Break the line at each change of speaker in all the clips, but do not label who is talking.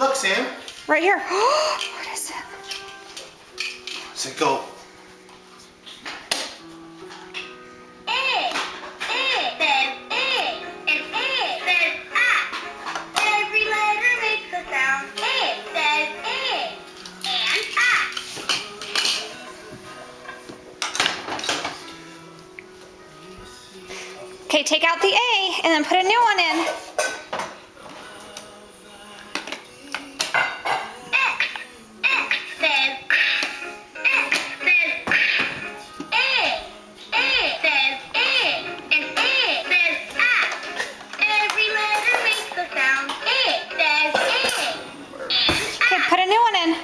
Look, Sam.
Right here. What is it?
So go.
Okay, take out the A and then put a new one in. Okay, put a new one in.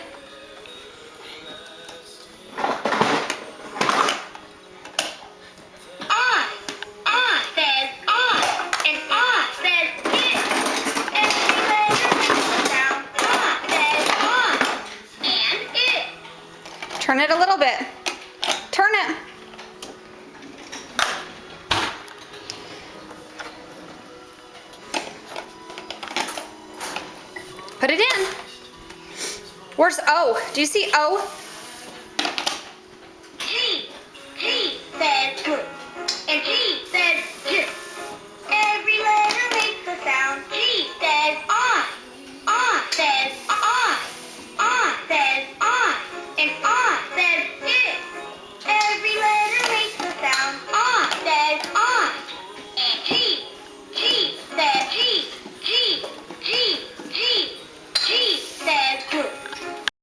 Turn it a little bit. Turn it. Put it in. Where's O? Do you see O?